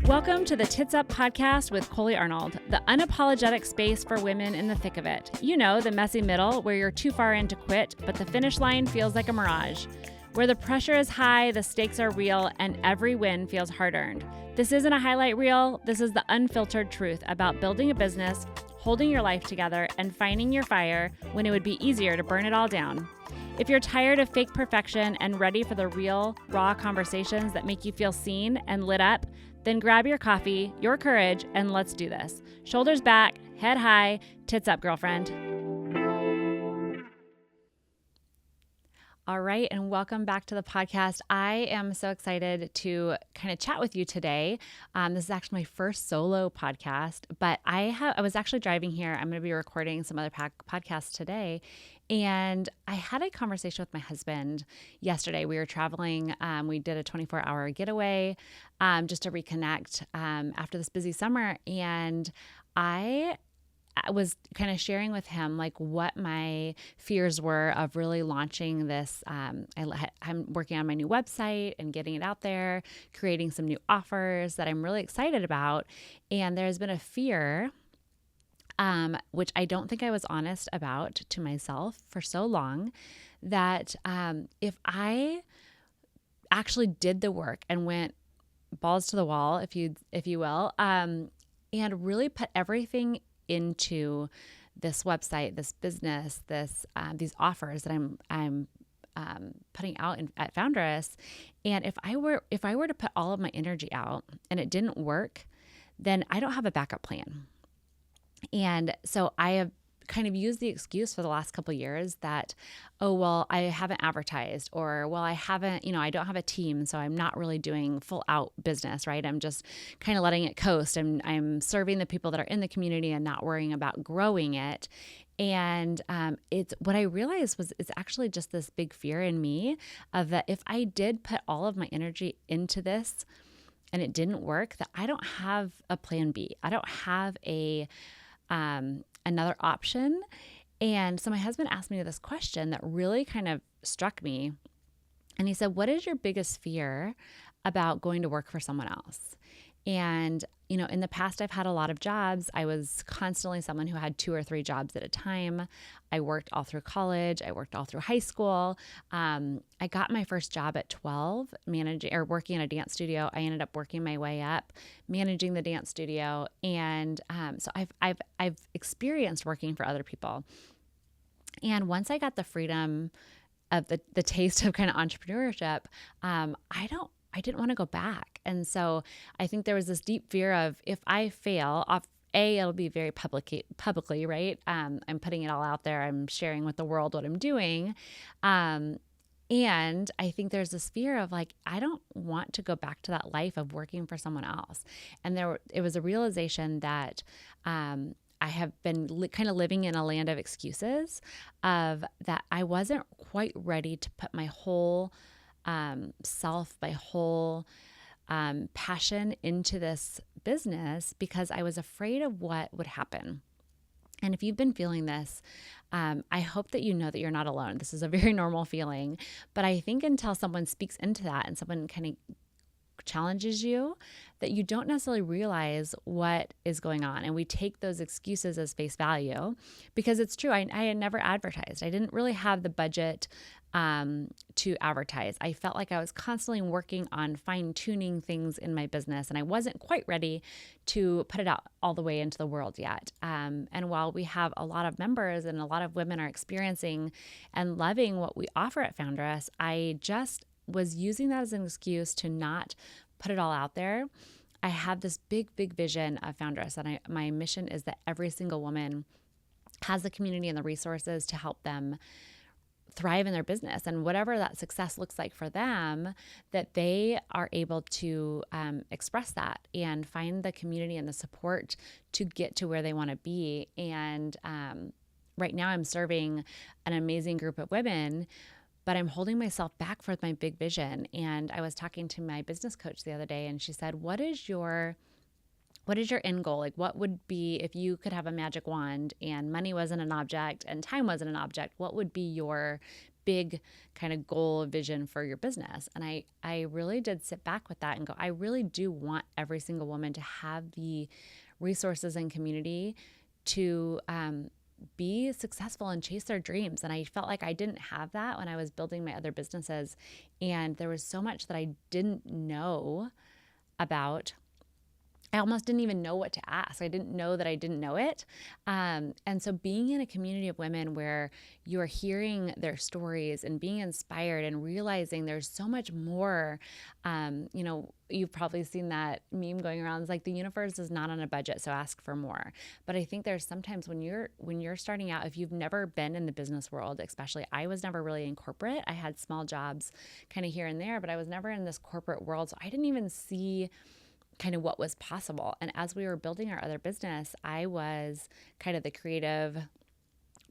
Welcome to the Tits Up podcast with Coley Arnold, the unapologetic space for women in the thick of it. You know, the messy middle where you're too far in to quit, but the finish line feels like a mirage. Where the pressure is high, the stakes are real, and every win feels hard-earned. This isn't a highlight reel. This is the unfiltered truth about building a business, holding your life together, and finding your fire when it would be easier to burn it all down. If you're tired of fake perfection and ready for the real, raw conversations that make you feel seen and lit up, then grab your coffee, your courage, and let's do this. Shoulders back, head high, tits up, girlfriend. All right, and welcome back to the podcast. I am so excited to kind of chat with you today. This is actually my first solo podcast, but I was actually driving here. I'm going to be recording some other podcasts today, and I had a conversation with my husband yesterday. We were traveling. We did a 24-hour getaway just to reconnect after this busy summer, and I was kind of sharing with him like what my fears were of really launching this. I'm working on my new website and getting it out there, creating some new offers that I'm really excited about. And there's been a fear, which I don't think I was honest about to myself for so long, that if I actually did the work and went balls to the wall, if you will, and really put everything into this website, this business, these offers that I'm putting out at Foundress, and if I were to put all of my energy out and it didn't work, then I don't have a backup plan. And so I have kind of used the excuse for the last couple of years that, oh, well, I haven't advertised, or, well, I don't have a team, so I'm not really doing full out business, right? I'm just kind of letting it coast. I'm serving the people that are in the community and not worrying about growing it. And it's what I realized was it's actually just this big fear in me of that if I did put all of my energy into this and it didn't work, that I don't have a plan B. I don't have another option. And so my husband asked me this question that really kind of struck me. And he said, what is your biggest fear about going to work for someone else? And, in the past, I've had a lot of jobs. I was constantly someone who had 2 or 3 jobs at a time. I worked all through college. I worked all through high school. I got my first job at 12, working in a dance studio. I ended up working my way up, managing the dance studio. And so I've experienced working for other people. And once I got the freedom of the taste of kind of entrepreneurship, I didn't want to go back. And so I think there was this deep fear of if I fail, it'll be very publicly, right? I'm putting it all out there. I'm sharing with the world what I'm doing. And I think there's this fear of like, I don't want to go back to that life of working for someone else. And it was a realization that I have been kind of living in a land of excuses of that I wasn't quite ready to put my whole self, my whole passion into this business because I was afraid of what would happen. And if you've been feeling this, I hope that you know that you're not alone. This is a very normal feeling. But I think until someone speaks into that and someone kind of challenges you, that you don't necessarily realize what is going on. And we take those excuses as face value because it's true. I had never advertised. I didn't really have the budget to advertise. I felt like I was constantly working on fine-tuning things in my business, and I wasn't quite ready to put it out all the way into the world yet. And while we have a lot of members and a lot of women are experiencing and loving what we offer at Foundress, I just was using that as an excuse to not put it all out there. I have this big, big vision of Foundress, and my mission is that every single woman has the community and the resources to help them thrive in their business, and whatever that success looks like for them, that they are able to express that and find the community and the support to get to where they want to be. And right now I'm serving an amazing group of women, but I'm holding myself back for my big vision. And I was talking to my business coach the other day, and she said, what is your end goal? Like, what would be, if you could have a magic wand and money wasn't an object and time wasn't an object, what would be your big kind of goal vision for your business. And I really did sit back with that and go, I really do want every single woman to have the resources and community to be successful and chase their dreams. And I felt like I didn't have that when I was building my other businesses. And there was so much that I didn't know about. I almost didn't even know what to ask. I didn't know that I didn't know it. And so being in a community of women where you're hearing their stories and being inspired and realizing there's so much more, you've probably seen that meme going around. It's like the universe is not on a budget, so ask for more. But I think there's sometimes when you're starting out, if you've never been in the business world, especially, I was never really in corporate. I had small jobs kind of here and there, but I was never in this corporate world. So I didn't even see kind of what was possible. And as we were building our other business, I was kind of the creative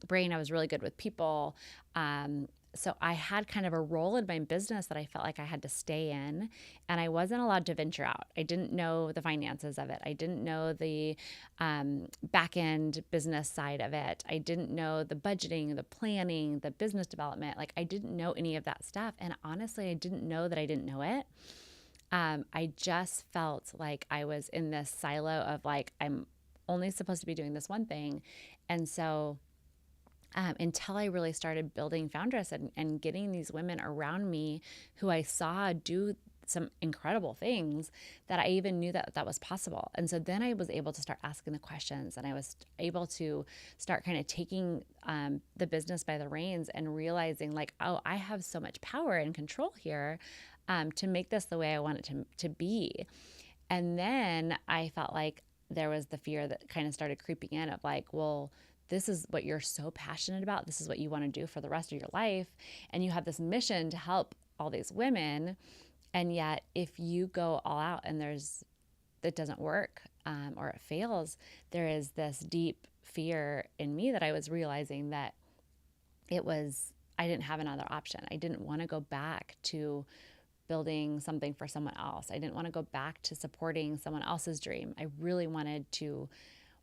brain. I was really good with people. So I had kind of a role in my business that I felt like I had to stay in, and I wasn't allowed to venture out. I didn't know the finances of it. I didn't know the back end business side of it. I didn't know the budgeting, the planning, the business development. Like, I didn't know any of that stuff. And honestly, I didn't know that I didn't know it. I just felt like I was in this silo of like, I'm only supposed to be doing this one thing. And so until I really started building Foundress and getting these women around me who I saw do some incredible things, that I even knew that that was possible. And so then I was able to start asking the questions, and I was able to start kind of taking the business by the reins and realizing like, oh, I have so much power and control here to make this the way I want it to be. And then I felt like there was the fear that kind of started creeping in of like, well, this is what you're so passionate about. This is what you want to do for the rest of your life. And you have this mission to help all these women. And yet if you go all out and it doesn't work or it fails, there is this deep fear in me that I was realizing that I didn't have another option. I didn't want to go back to building something for someone else. I didn't want to go back to supporting someone else's dream. I really wanted to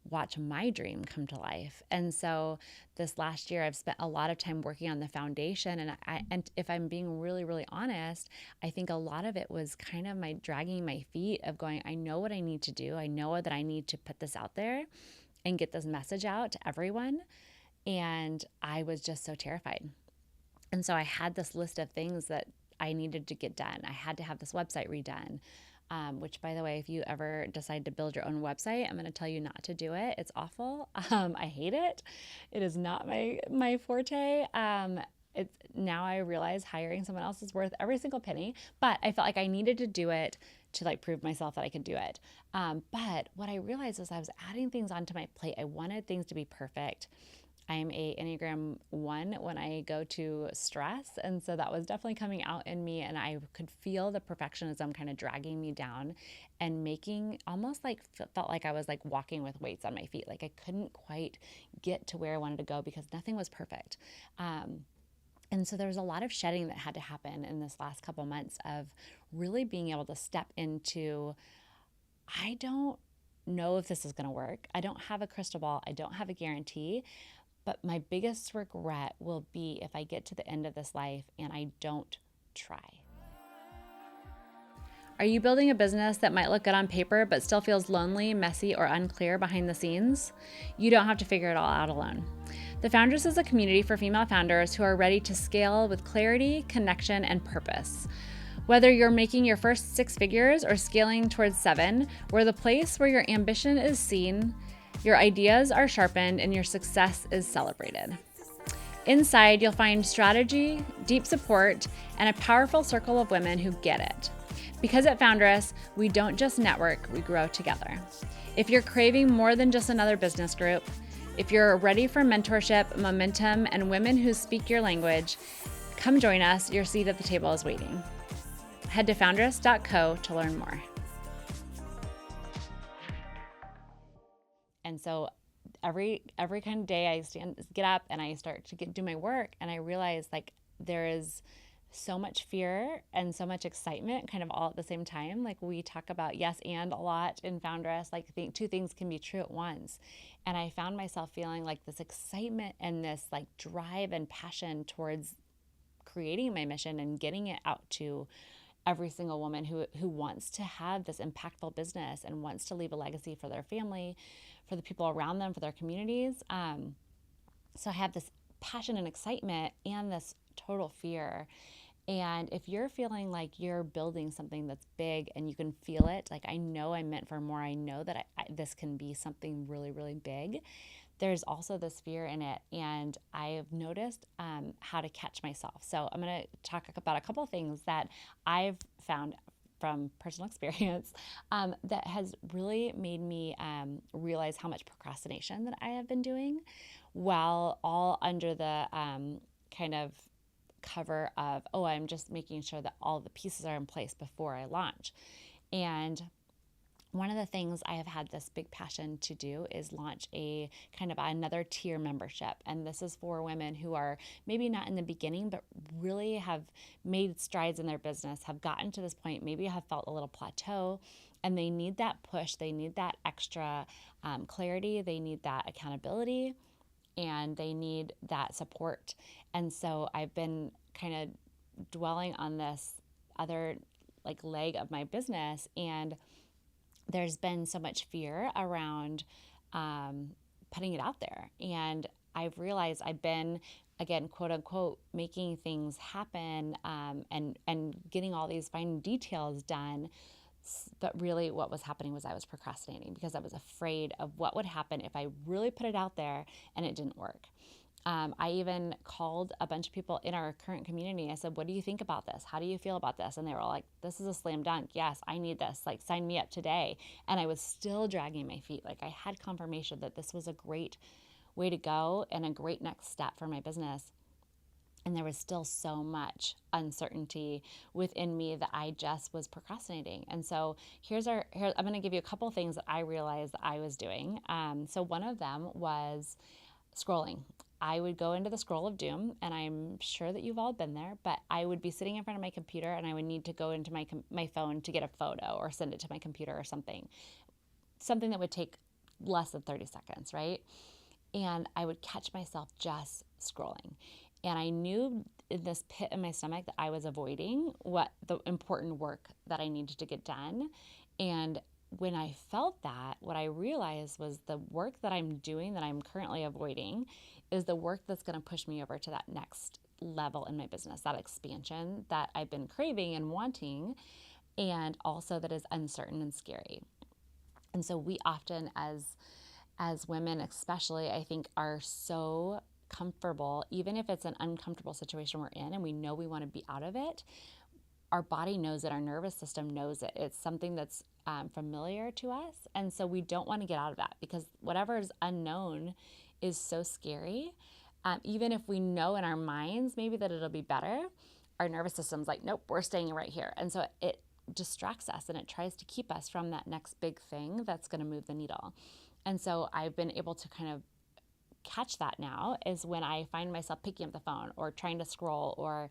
watch my dream come to life. And so this last year, I've spent a lot of time working on the foundation. And if I'm being really, really honest, I think a lot of it was kind of my dragging my feet of going, I know what I need to do. I know that I need to put this out there and get this message out to everyone. And I was just so terrified. And so I had this list of things that I needed to get done. I had to have this website redone, which, by the way, if you ever decide to build your own website, I'm going to tell you not to do it. It's awful. I hate it. It is not my forte. Now I realize hiring someone else is worth every single penny, but I felt like I needed to do it to like prove myself that I could do it. But what I realized was I was adding things onto my plate. I wanted things to be perfect. I'm a Enneagram 1 when I go to stress. And so that was definitely coming out in me. And I could feel the perfectionism kind of dragging me down and making almost like felt like I was like walking with weights on my feet. Like I couldn't quite get to where I wanted to go because nothing was perfect. And so there was a lot of shedding that had to happen in this last couple months of really being able to step into, I don't know if this is going to work. I don't have a crystal ball. I don't have a guarantee. But my biggest regret will be if I get to the end of this life and I don't try. Are you building a business that might look good on paper but still feels lonely, messy, or unclear behind the scenes? You don't have to figure it all out alone. The Foundress is a community for female founders who are ready to scale with clarity, connection, and purpose. Whether you're making your first 6 figures or scaling towards 7, we're the place where your ambition is seen, your ideas are sharpened, and your success is celebrated. Inside, you'll find strategy, deep support, and a powerful circle of women who get it. Because at Foundress, we don't just network, we grow together. If you're craving more than just another business group, if you're ready for mentorship, momentum, and women who speak your language, come join us. Your seat at the table is waiting. Head to foundress.co to learn more. And so every kind of day I get up and I start to do my work, and I realize like there is so much fear and so much excitement kind of all at the same time. Like we talk about yes and a lot in Foundress, like two things can be true at once. And I found myself feeling like this excitement and this like drive and passion towards creating my mission and getting it out to every single woman who wants to have this impactful business and wants to leave a legacy for their family, for the people around them, for their communities. So I have this passion and excitement and this total fear. And if you're feeling like you're building something that's big and you can feel it, like I know I'm meant for more, I know that this can be something really, really big, there's also this fear in it. And I've noticed how to catch myself. So I'm going to talk about a couple of things that I've found from personal experience that has really made me realize how much procrastination that I have been doing, while all under the kind of cover of, oh, I'm just making sure that all the pieces are in place before I launch. And one of the things I have had this big passion to do is launch a kind of another tier membership. And this is for women who are maybe not in the beginning, but really have made strides in their business, have gotten to this point, maybe have felt a little plateau, and they need that push. They need that extra clarity. They need that accountability, and they need that support. And so I've been kind of dwelling on this other like leg of my business, and there's been so much fear around putting it out there. And I've realized I've been, again, quote unquote, making things happen and getting all these fine details done. But really what was happening was I was procrastinating because I was afraid of what would happen if I really put it out there and it didn't work. I even called a bunch of people in our current community. I said, what do you think about this? How do you feel about this? And they were all like, this is a slam dunk. Yes, I need this. Like, sign me up today. And I was still dragging my feet. Like, I had confirmation that this was a great way to go and a great next step for my business. And there was still so much uncertainty within me that I just was procrastinating. And so I'm going to give you a couple of things that I realized that I was doing. So one of them was scrolling. I would go into the scroll of doom, and I'm sure that you've all been there, but I would be sitting in front of my computer and I would need to go into my phone to get a photo or send it to my computer or something that would take less than 30 seconds, right? And I would catch myself just scrolling. And I knew in this pit in my stomach that I was avoiding what the important work that I needed to get done. And when I felt that, what I realized was the work that I'm doing that I'm currently avoiding is the work that's going to push me over to that next level in my business, that expansion that I've been craving and wanting, and also that is uncertain and scary. And so we often, as women especially, I think, are so comfortable, even if it's an uncomfortable situation we're in and we know we want to be out of it. Our body knows it, our nervous system knows it. It's something that's familiar to us. And so we don't want to get out of that because whatever is unknown is so scary. Even if we know in our minds maybe that it'll be better, our nervous system's like, nope, we're staying right here. And so it distracts us and it tries to keep us from that next big thing that's going to move the needle. And so I've been able to kind of catch that now is when I find myself picking up the phone or trying to scroll, or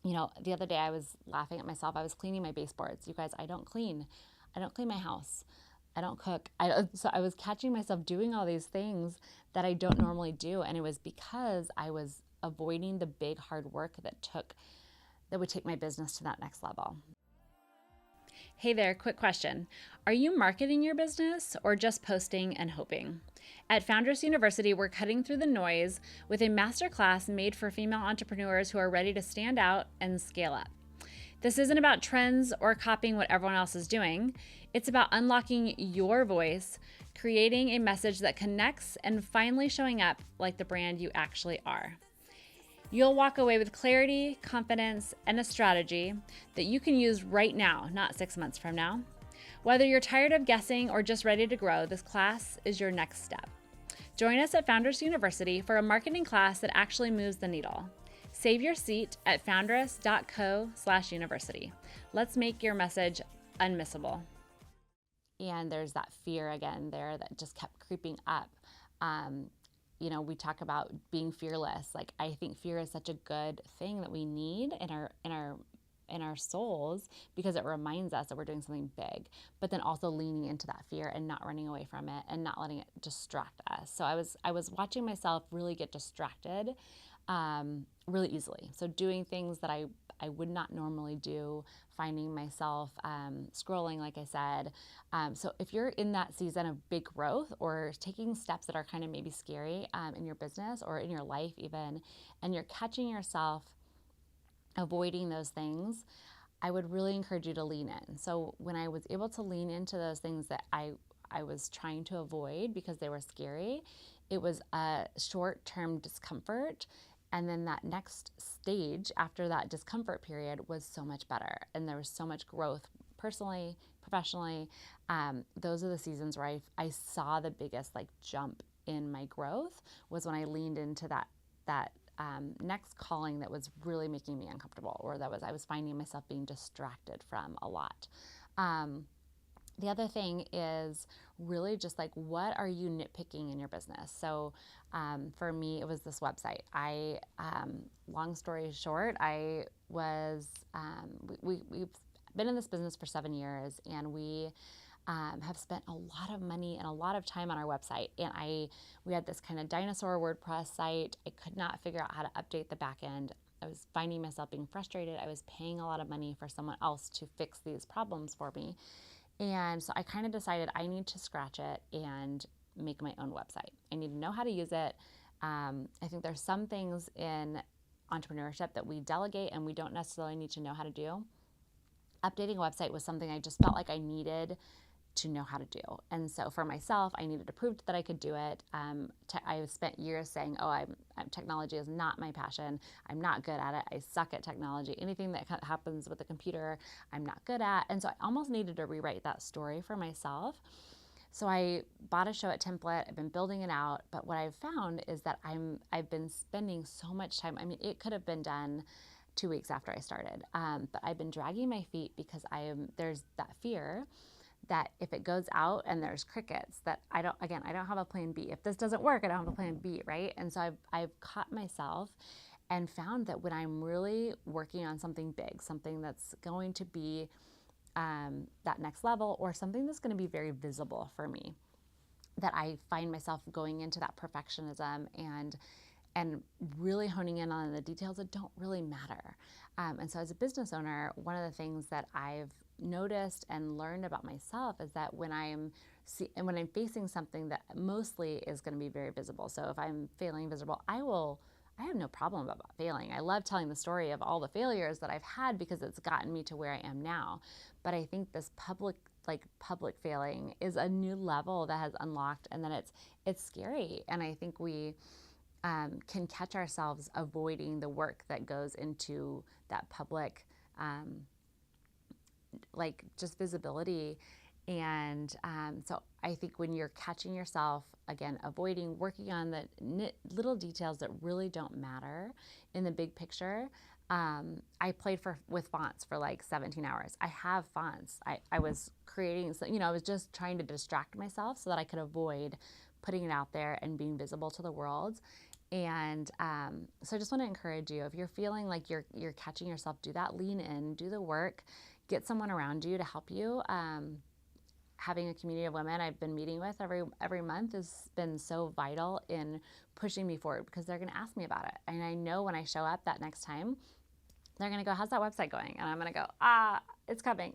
the other day I was laughing at myself. I was cleaning my baseboards. You guys, I don't clean my house. I don't cook. So I was catching myself doing all these things that I don't normally do. And it was because I was avoiding the big hard work that would take my business to that next level. Hey there, quick question. Are you marketing your business or just posting and hoping? At Founders University, we're cutting through the noise with a masterclass made for female entrepreneurs who are ready to stand out and scale up. This isn't about trends or copying what everyone else is doing. It's about unlocking your voice, creating a message that connects, and finally showing up like the brand you actually are. You'll walk away with clarity, confidence, and a strategy that you can use right now, not 6 months from now. Whether you're tired of guessing or just ready to grow, this class is your next step. Join us at Founders University for a marketing class that actually moves the needle. Save your seat at foundress.co/university. Let's make your message unmissable. And there's that fear again there that just kept creeping up. We talk about being fearless. Like, I think fear is such a good thing that we need in our souls because it reminds us that we're doing something big, but then also leaning into that fear and not running away from it and not letting it distract us. So I was watching myself really get distracted really easily. So doing things that I would not normally do, finding myself scrolling, like I said. So if you're in that season of big growth or taking steps that are kind of maybe scary in your business or in your life even, and you're catching yourself avoiding those things, I would really encourage you to lean in. So when I was able to lean into those things that I was trying to avoid because they were scary, it was a short-term discomfort. And then that next stage after that discomfort period was so much better. And there was so much growth personally, professionally. Those are the seasons where I saw the biggest like jump in my growth was when I leaned into that next calling that was really making me uncomfortable, or I was finding myself being distracted from a lot. The other thing is really just like, what are you nitpicking in your business? So for me, it was this website. Long story short, I was, we've been in this business for 7 years, and we have spent a lot of money and a lot of time on our website. And we had this kind of dinosaur WordPress site. I could not figure out how to update the back end. I was finding myself being frustrated. I was paying a lot of money for someone else to fix these problems for me. And so I kind of decided I need to scratch it and make my own website. I need to know how to use it. I think there's some things in entrepreneurship that we delegate and we don't necessarily need to know how to do. Updating a website was something I just felt like I needed to know how to do. And so for myself, I needed to prove that I could do it. I spent years saying, technology is not my passion. I'm not good at it. I suck at technology. Anything that happens with the computer, I'm not good at. And so I almost needed to rewrite that story for myself. So I bought a Showit template. I've been building it out. But what I've found is that I've been spending so much time. I mean, it could have been done 2 weeks after I started. But I've been dragging my feet because there's that fear that if it goes out and there's crickets, that I don't have a plan B. If this doesn't work, I don't have a plan B, right? And so I've caught myself and found that when I'm really working on something big, something that's going to be that next level, or something that's going to be very visible for me, that I find myself going into that perfectionism and really honing in on the details that don't really matter. And so as a business owner, one of the things that I've noticed and learned about myself is that when I'm facing something that mostly is going to be very visible. So if I'm failing visible, I have no problem about failing. I love telling the story of all the failures that I've had because it's gotten me to where I am now. But I think this public failing is a new level that has unlocked, and then it's scary. And I think we can catch ourselves avoiding the work that goes into that public, just visibility. And so I think when you're catching yourself, again, avoiding working on the little details that really don't matter in the big picture. I played with fonts for like 17 hours. I have fonts. I was creating, I was just trying to distract myself so that I could avoid putting it out there and being visible to the world. And so I just want to encourage you, if you're feeling like you're catching yourself, do that, lean in, do the work, get someone around you to help you. Having a community of women I've been meeting with every month has been so vital in pushing me forward, because they're going to ask me about it. And I know when I show up that next time, they're going to go, how's that website going? And I'm going to go, it's coming.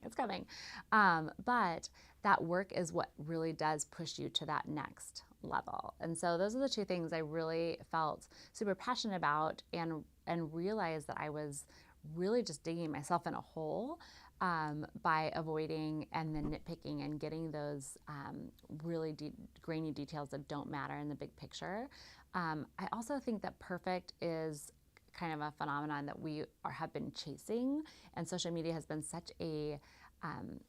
But that work is what really does push you to that next level. And so those are the two things I really felt super passionate about, and realized that I was really just digging myself in a hole by avoiding and then nitpicking and getting those really grainy details that don't matter in the big picture. I also think that perfect is kind of a phenomenon that we have been chasing, and social media has been such a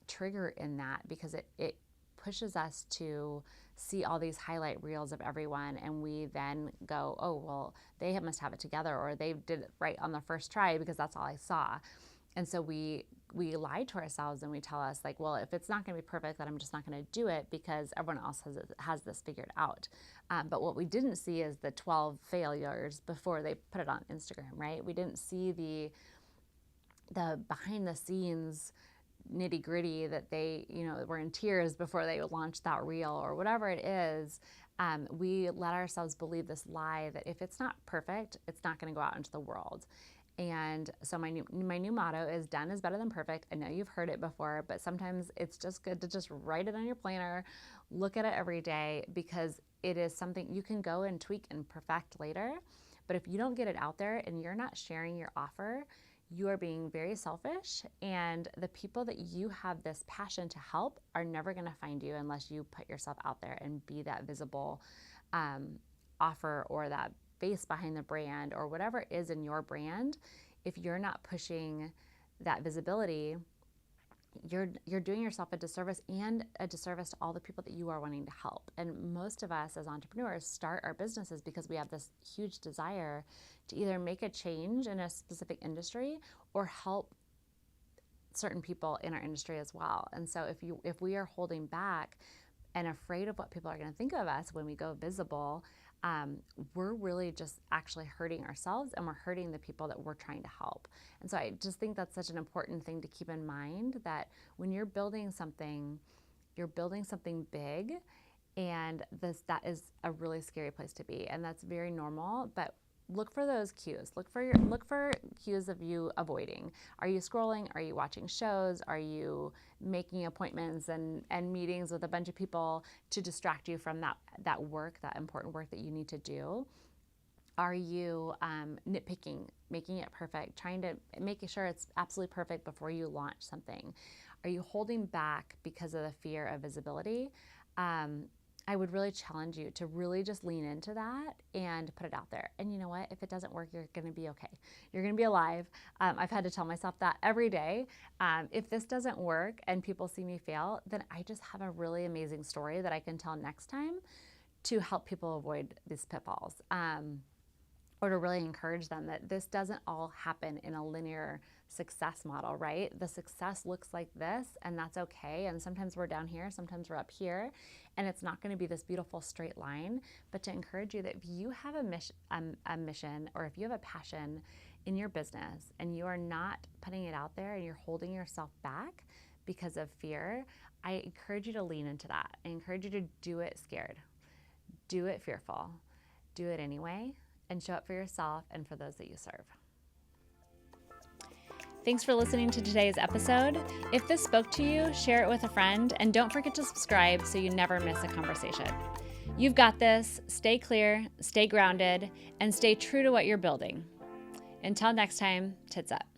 trigger in that, because it pushes us to see all these highlight reels of everyone, and we then go, oh, well, they must have it together, or they did it right on the first try because that's all I saw. And so we lie to ourselves, and we tell us like, well, if it's not going to be perfect, then I'm just not going to do it because everyone else has this figured out. But what we didn't see is the 12 failures before they put it on Instagram, right? We didn't see the behind the scenes nitty gritty that they, were in tears before they launched that reel or whatever it is. We let ourselves believe this lie that if it's not perfect, it's not going to go out into the world. And so my new motto is done is better than perfect. I know you've heard it before, but sometimes it's just good to just write it on your planner, look at it every day, because it is something you can go and tweak and perfect later. But if you don't get it out there and you're not sharing your offer, you are being very selfish, and the people that you have this passion to help are never going to find you unless you put yourself out there and be that visible offer or that face behind the brand or whatever is in your brand. If you're not pushing that visibility, you're doing yourself a disservice and a disservice to all the people that you are wanting to help. And most of us as entrepreneurs start our businesses because we have this huge desire to either make a change in a specific industry or help certain people in our industry as well. And so if we are holding back and afraid of what people are going to think of us when we go visible, we're really just actually hurting ourselves, and we're hurting the people that we're trying to help. And so I just think that's such an important thing to keep in mind, that when you're building something big, and that is a really scary place to be, and that's very normal. But look for those cues. Look for cues of you avoiding. Are you scrolling? Are you watching shows? Are you making appointments and meetings with a bunch of people to distract you from that work, that important work that you need to do? Are you nitpicking, making it perfect, trying to make sure it's absolutely perfect before you launch something? Are you holding back because of the fear of visibility? I would really challenge you to really just lean into that and put it out there. And you know what? If it doesn't work, you're going to be okay. You're going to be alive. I've had to tell myself that every day. If this doesn't work and people see me fail, then I just have a really amazing story that I can tell next time to help people avoid these pitfalls. Or to really encourage them that this doesn't all happen in a linear success model, right? The success looks like this, and that's okay. And sometimes we're down here, sometimes we're up here, and it's not going to be this beautiful straight line. But to encourage you that if you have a mission, or if you have a passion in your business and you are not putting it out there and you're holding yourself back because of fear, I encourage you to lean into that. I encourage you to do it scared, do it fearful, do it anyway, and show up for yourself and for those that you serve. Thanks for listening to today's episode. If this spoke to you, share it with a friend, and don't forget to subscribe so you never miss a conversation. You've got this. Stay clear, stay grounded, and stay true to what you're building. Until next time, tits up.